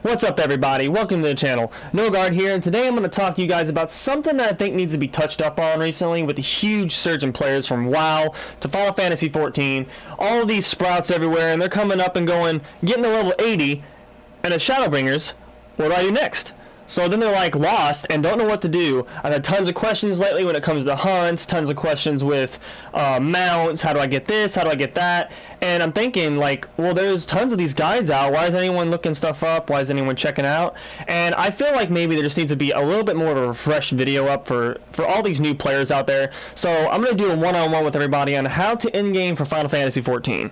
What's up everybody, welcome to the channel. Nogard here, and today I'm going to talk to you guys about something that I think needs to be touched up on recently with the huge surge in players from WoW to Final Fantasy 14. All of these sprouts everywhere, and they're coming up and going, getting to level 80, and as Shadowbringers, what do I do next? So then they're like lost and don't know what to do. I've had tons of questions lately when it comes to hunts, tons of questions with mounts, how do I get this, how do I get that? And I'm thinking like, well, there's tons of these guides out, why is anyone looking stuff up, why is anyone checking out? And I feel like maybe there just needs to be a little bit more of a refreshed video up for all these new players out there. So I'm going to do a one-on-one with everybody on how to end game for Final Fantasy 14.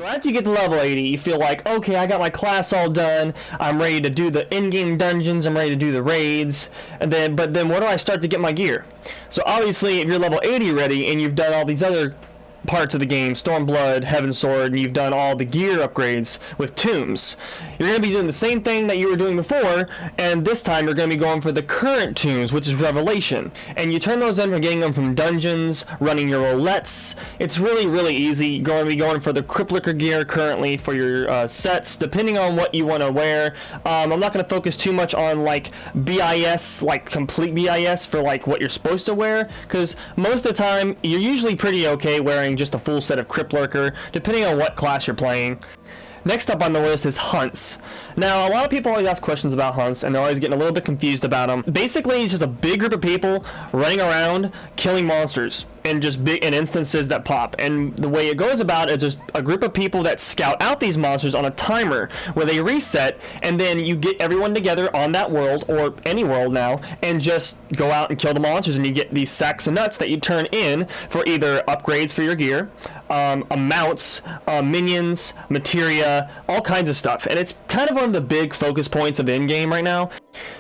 After you get to level 80, you feel like, okay, I got my class all done, I'm ready to do the in-game dungeons, I'm ready to do the raids, but then where do I start to get my gear? So obviously, if you're level 80 ready, and you've done all these other parts of the game, Stormblood, Heavensward, and you've done all the gear upgrades with tombs, you're going to be doing the same thing that you were doing before, and this time you're going to be going for the current tombs, which is Revelation. And you turn those in for getting them from dungeons, running your roulettes. It's really easy. You're going to be going for the Crippler gear currently for your sets, depending on what you want to wear. I'm not going to focus too much on like BIS, like complete BIS for like what you're supposed to wear, because most of the time you're usually pretty okay wearing just a full set of Crippler, depending on what class you're playing. Next up on the list is hunts. Now, a lot of people always ask questions about hunts, and they're always getting a little bit confused about them. Basically, it's just a big group of people running around killing monsters in just big instances that pop. And the way it goes about is just a group of people that scout out these monsters on a timer where they reset, and then you get everyone together on that world, or any world now, and just go out and kill the monsters, and you get these sacks of nuts that you turn in for either upgrades for your gear, mounts, minions, materia, all kinds of stuff. And it's kind of one of the big focus points of Endgame right now.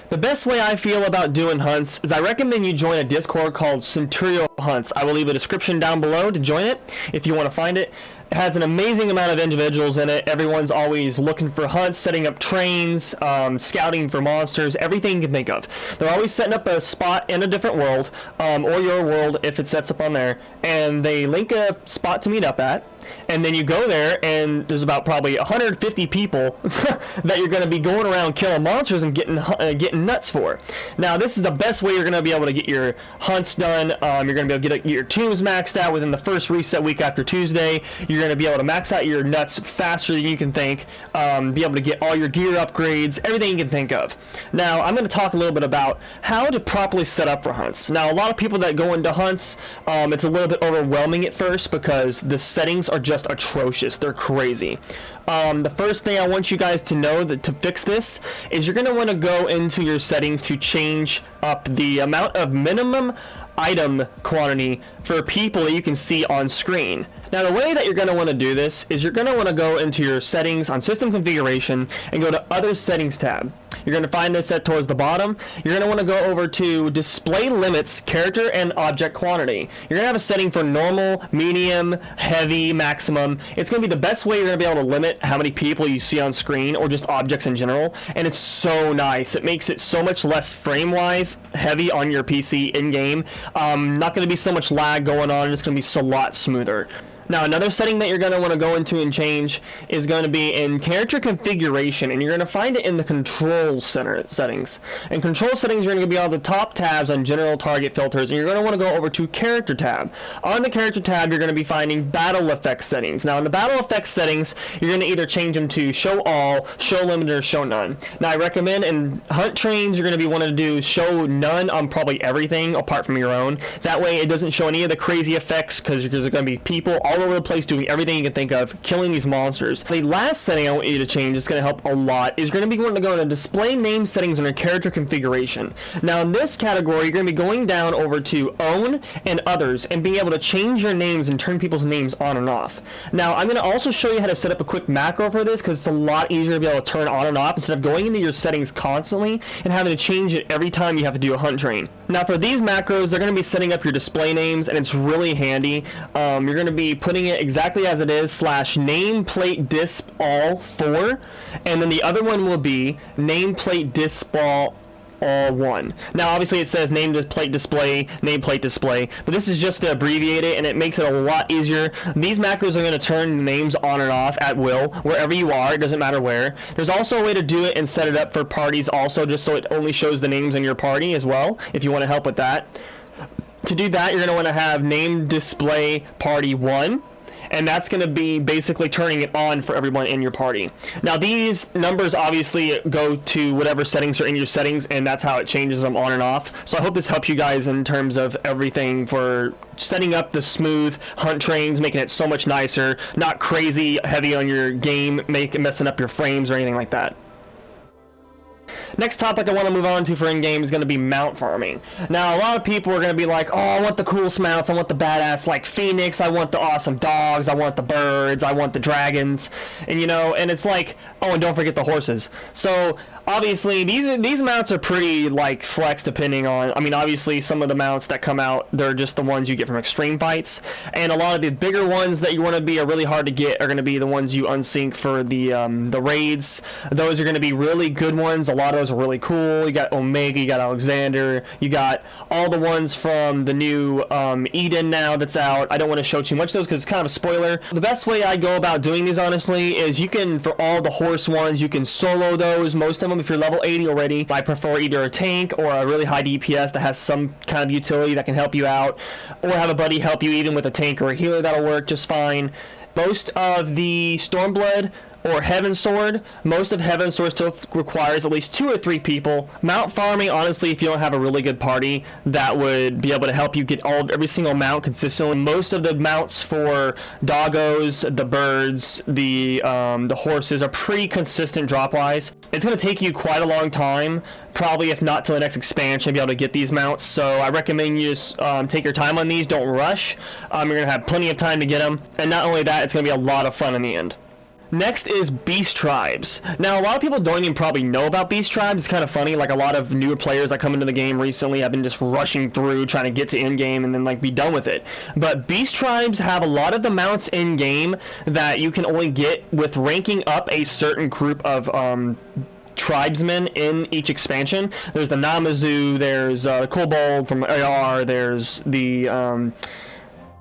The best way I feel about doing hunts is I recommend you join a Discord called Centurio Hunts. I will leave a description down below to join it if you want to find it. It has an amazing amount of individuals in it. Everyone's always looking for hunts, setting up trains, scouting for monsters, everything you can think of. They're always setting up a spot in a different world, or your world if it sets up on there, and they link a spot to meet up at. And then you go there, and there's about probably 150 people that you're going to be going around killing monsters and getting nuts for. Now, this is the best way you're going to be able to get your hunts done. You're going to be able to get your tombs maxed out within the first reset week after Tuesday. You're going to be able to max out your nuts faster than you can think, be able to get all your gear upgrades, everything you can think of. Now, I'm going to talk a little bit about how to properly set up for hunts. Now, a lot of people that go into hunts, it's a little bit overwhelming at first because the settings are just atrocious. They're crazy. The first thing I want you guys to know that to fix this is you're going to want to go into your settings to change up the amount of minimum item quantity for people that you can see on screen. Now, the way that you're going to want to do this is you're going to want to go into your settings on system configuration and go to other settings tab. You're going to find this set towards the bottom. You're going to want to go over to display limits, character and object quantity. You're going to have a setting for normal, medium, heavy, maximum. It's going to be the best way you're going to be able to limit how many people you see on screen or just objects in general. And it's so nice. It makes it so much less frame-wise heavy on your PC in-game. Not going to be so much lag going on. It's going to be a lot smoother. Now, another setting that you're going to want to go into and change is going to be in character configuration, and you're going to find it in the control center settings. In control settings, you're going to be on the top tabs on general target filters, and you're going to want to go over to character tab. On the character tab, you're going to be finding battle effects settings. Now, in the battle effects settings, you're going to either change them to show all, show limited, or show none. Now, I recommend in hunt trains, you're going to be wanting to do show none on probably everything apart from your own. That way, it doesn't show any of the crazy effects because there's going to be people all over the place doing everything you can think of, killing these monsters. The last setting I want you to change is going to help a lot is you're going to be wanting to go into display name settings under character configuration. Now, in this category, you're going to be going down over to own and others and being able to change your names and turn people's names on and off. Now, I'm going to also show you how to set up a quick macro for this because it's a lot easier to be able to turn on and off instead of going into your settings constantly and having to change it every time you have to do a hunt train. Now, for these macros, they're going to be setting up your display names, and it's really handy. You're going to be putting it exactly as it is / nameplate disp all 4, and then the other one will be nameplate disp all all one. Now obviously it says nameplate display, but this is just to abbreviate it, and it makes it a lot easier. These macros are going to turn names on and off at will wherever you are. It doesn't matter where. There's also a way to do it and set it up for parties also, just so it only shows the names in your party as well, if you want to help with that. To do that, you're going to want to have name display party 1, and that's going to be basically turning it on for everyone in your party. Now these numbers obviously go to whatever settings are in your settings, and that's how it changes them on and off. So I hope this helps you guys in terms of everything for setting up the smooth hunt trains, making it so much nicer, not crazy heavy on your game, messing up your frames or anything like that. Next topic I want to move on to for in-game is going to be mount farming. Now, a lot of people are going to be like, oh, I want the cool mounts, I want the badass, like, Phoenix, I want the awesome dogs, I want the birds, I want the dragons, and, you know, and it's like, oh, and don't forget the horses. So, obviously, these mounts are pretty, like, flex depending on, I mean, obviously, some of the mounts that come out, they're just the ones you get from extreme fights, and a lot of the bigger ones that you want to be are really hard to get are going to be the ones you unsync for the raids. Those are going to be really good ones. A lot of those are really cool. You got Omega, you got Alexander, you got all the ones from the new Eden now that's out. I don't want to show too much of those because it's kind of a spoiler. The best way I go about doing these, honestly, is you can, for all the horse ones, you can solo those, most of them, if you're level 80 already. I prefer either a tank or a really high DPS that has some kind of utility that can help you out, or have a buddy help you even with a tank or a healer. That'll work just fine. Most of the Stormblood or Heaven Sword, most of Heaven Sword still requires at least 2 or 3 people. Mount farming, honestly, if you don't have a really good party, that would be able to help you get every single mount consistently. Most of the mounts for doggos, the birds, the horses are pretty consistent drop-wise. It's going to take you quite a long time, probably if not till the next expansion, to be able to get these mounts. So I recommend you just take your time on these. Don't rush. You're going to have plenty of time to get them. And not only that, it's going to be a lot of fun in the end. Next is Beast Tribes. Now, a lot of people don't even probably know about Beast Tribes. It's kind of funny, like a lot of newer players that come into the game recently have been just rushing through, trying to get to in-game and then like be done with it. But Beast Tribes have a lot of the mounts in-game that you can only get with ranking up a certain group of tribesmen in each expansion. There's the Namazu, there's Kobold from AR, there's the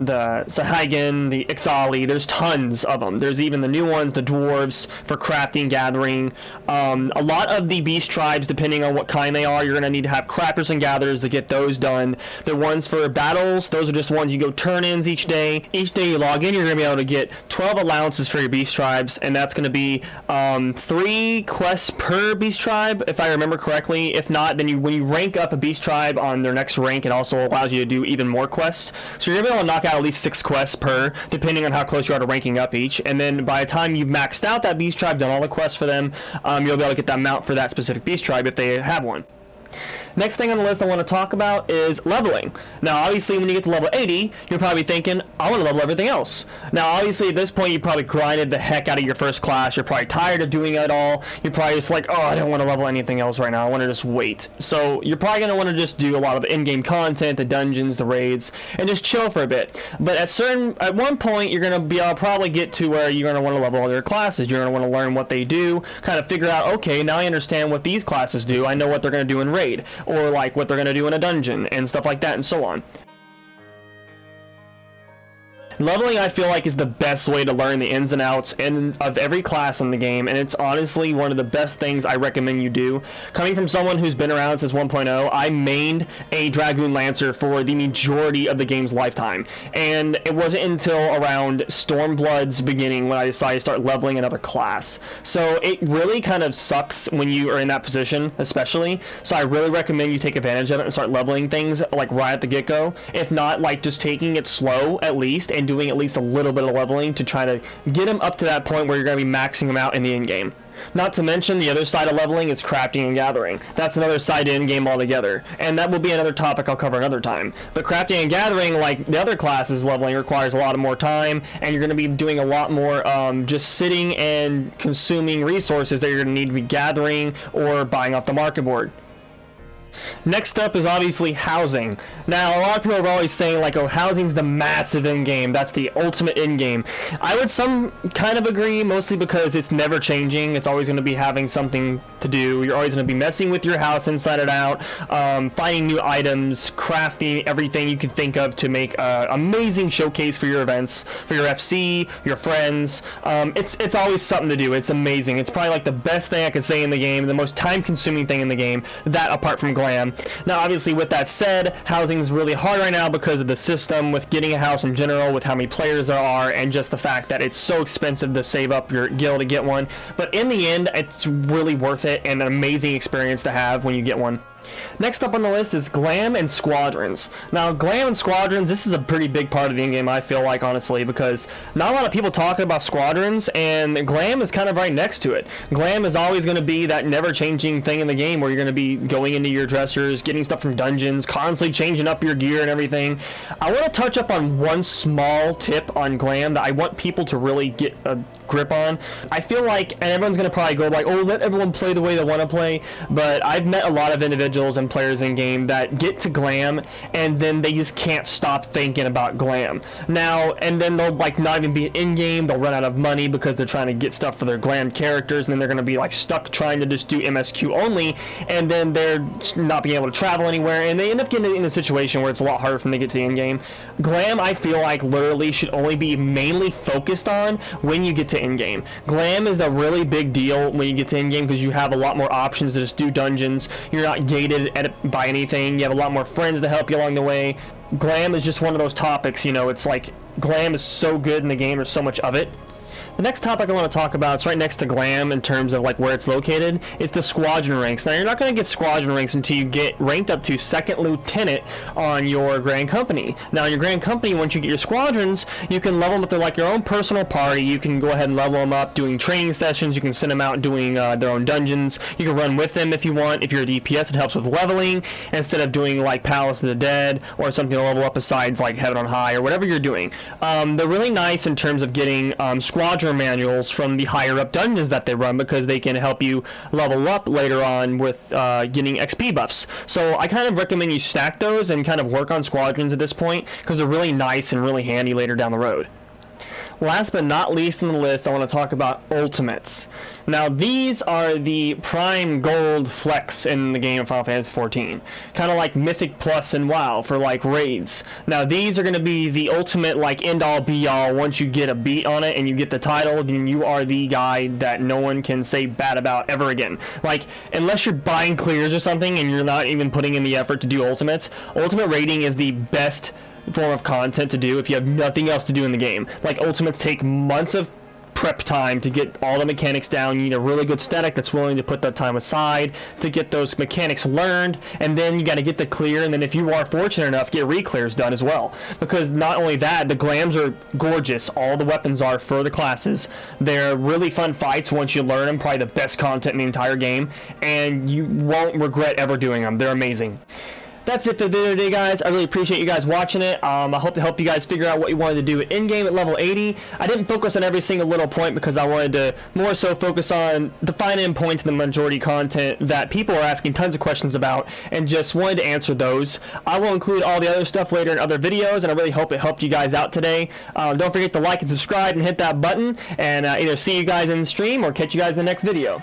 Sahagin, the Ixali, there's tons of them. There's even the new ones, the dwarves for crafting, gathering. A lot of the beast tribes, depending on what kind they are, you're going to need to have crafters and gatherers to get those done. The ones for battles, those are just ones you go turn-ins each day. Each day you log in, you're going to be able to get 12 allowances for your beast tribes, and that's going to be 3 quests per beast tribe, if I remember correctly. If not, then when you rank up a beast tribe on their next rank, it also allows you to do even more quests. So you're going to be able to knock out at least 6 quests per, depending on how close you are to ranking up each. And then by the time you've maxed out that beast tribe, done all the quests for them, you'll be able to get that mount for that specific beast tribe if they have one. Next thing on the list I want to talk about is leveling. Now, obviously, when you get to level 80, you're probably thinking, I want to level everything else. Now, obviously, at this point, you probably grinded the heck out of your first class. You're probably tired of doing it all. You're probably just like, oh, I don't want to level anything else right now. I want to just wait. So you're probably going to want to just do a lot of the in-game content, the dungeons, the raids, and just chill for a bit. But at one point, you're going to be able to probably get to where you're going to want to level all your classes. You're going to want to learn what they do, kind of figure out, okay, now I understand what these classes do. I know what they're going to do in raid, or like what they're going to do in a dungeon and stuff like that and so on. Leveling, I feel like, is the best way to learn the ins and outs of every class in the game, and it's honestly one of the best things I recommend you do. Coming from someone who's been around since 1.0, I mained a Dragoon Lancer for the majority of the game's lifetime, and it wasn't until around Stormblood's beginning when I decided to start leveling another class. So it really kind of sucks when you are in that position, especially, so I really recommend you take advantage of it and start leveling things like right at the get-go. If not, like just taking it slow at least and doing at least a little bit of leveling to try to get them up to that point where you're going to be maxing them out in the in-game. Not to mention the other side of leveling is crafting and gathering. That's another side to in-game altogether, and that will be another topic I'll cover another time. But crafting and gathering, like the other classes, leveling requires a lot of more time, and you're going to be doing a lot more just sitting and consuming resources that you're going to need to be gathering or buying off the market board. Next up is obviously housing. Now, a lot of people are always saying like, oh, housing's the massive in-game, that's the ultimate in-game. I would some kind of agree, mostly because it's never changing. It's always going to be having something to do. You're always going to be messing with your house inside and out, finding new items, crafting everything you can think of to make an amazing showcase for your events, for your FC, your friends. It's always something to do. It's amazing. It's probably like the best thing I could say in the game, the most time-consuming thing in the game, that apart from Glam. Now, obviously, with that said, housing is really hard right now because of the system with getting a house in general, with how many players there are, and just the fact that it's so expensive to save up your gil to get one. But in the end, it's really worth it and an amazing experience to have when you get one. Next up on the list is Glam and Squadrons. Now, Glam and Squadrons, this is a pretty big part of the in-game, I feel like, honestly, because not a lot of people talking about Squadrons, and Glam is kind of right next to it. Glam is always going to be that never-changing thing in the game where you're going to be going into your dressers, getting stuff from dungeons, constantly changing up your gear and everything. I want to touch up on one small tip on Glam that I want people to really get a grip on. I feel like, and everyone's going to probably go like, oh, let everyone play the way they want to play, but I've met a lot of individuals and players in game that get to Glam and then they just can't stop thinking about Glam. Now, and then they'll like not even be in game, they'll run out of money because they're trying to get stuff for their Glam characters, and then they're going to be like stuck trying to just do MSQ only, and then they're not being able to travel anywhere, and they end up getting in a situation where it's a lot harder for them to get to the end game. Glam, I feel like, literally should only be mainly focused on when you get to in-game. Glam is a really big deal when you get to in-game because you have a lot more options to just do dungeons. You're not gated by anything. You have a lot more friends to help you along the way. Glam is just one of those topics, you know, it's like Glam is so good in the game, there's so much of it. The next topic I want to talk about, it's right next to Glam in terms of like where it's located. It's the Squadron ranks. Now, you're not going to get Squadron ranks until you get ranked up to Second Lieutenant on your Grand Company. Now, in your Grand Company, once you get your Squadrons, you can level them up. They're like your own personal party. You can go ahead and level them up doing training sessions. You can send them out doing their own dungeons. You can run with them if you want. If you're a DPS, it helps with leveling instead of doing like Palace of the Dead or something to level up besides like Heaven on High or whatever you're doing. They're really nice in terms of getting Squadron manuals from the higher up dungeons that they run because they can help you level up later on with getting XP buffs. So I kind of recommend you stack those and kind of work on Squadrons at this point because they're really nice and really handy later down the road. Last but not least on the list, I want to talk about ultimates. Now, these are the prime gold flex in the game of Final Fantasy XIV. Kind of like Mythic Plus and WoW for like raids. Now, these are going to be the ultimate like end-all be-all. Once you get a beat on it and you get the title, then you are the guy that no one can say bad about ever again. Like, unless you're buying clears or something and you're not even putting in the effort to do ultimates, ultimate raiding is the best form of content to do if you have nothing else to do in the game. Like, ultimates take months of prep time to get all the mechanics down. You need a really good static that's willing to put that time aside to get those mechanics learned, and then you got to get the clear, and then if you are fortunate enough, get re-clears done as well. Because not only that, the glams are gorgeous. All the weapons are for the classes. They're really fun fights once you learn them, probably the best content in the entire game, and you won't regret ever doing them. They're amazing. That's it for the video today, guys. I really appreciate you guys watching it. I hope to help you guys figure out what you wanted to do at in-game at level 80. I didn't focus on every single little point because I wanted to more so focus on the fine-end points in the majority content that people are asking tons of questions about and just wanted to answer those. I will include all the other stuff later in other videos, and I really hope it helped you guys out today. Don't forget to like and subscribe and hit that button, and either see you guys in the stream or catch you guys in the next video.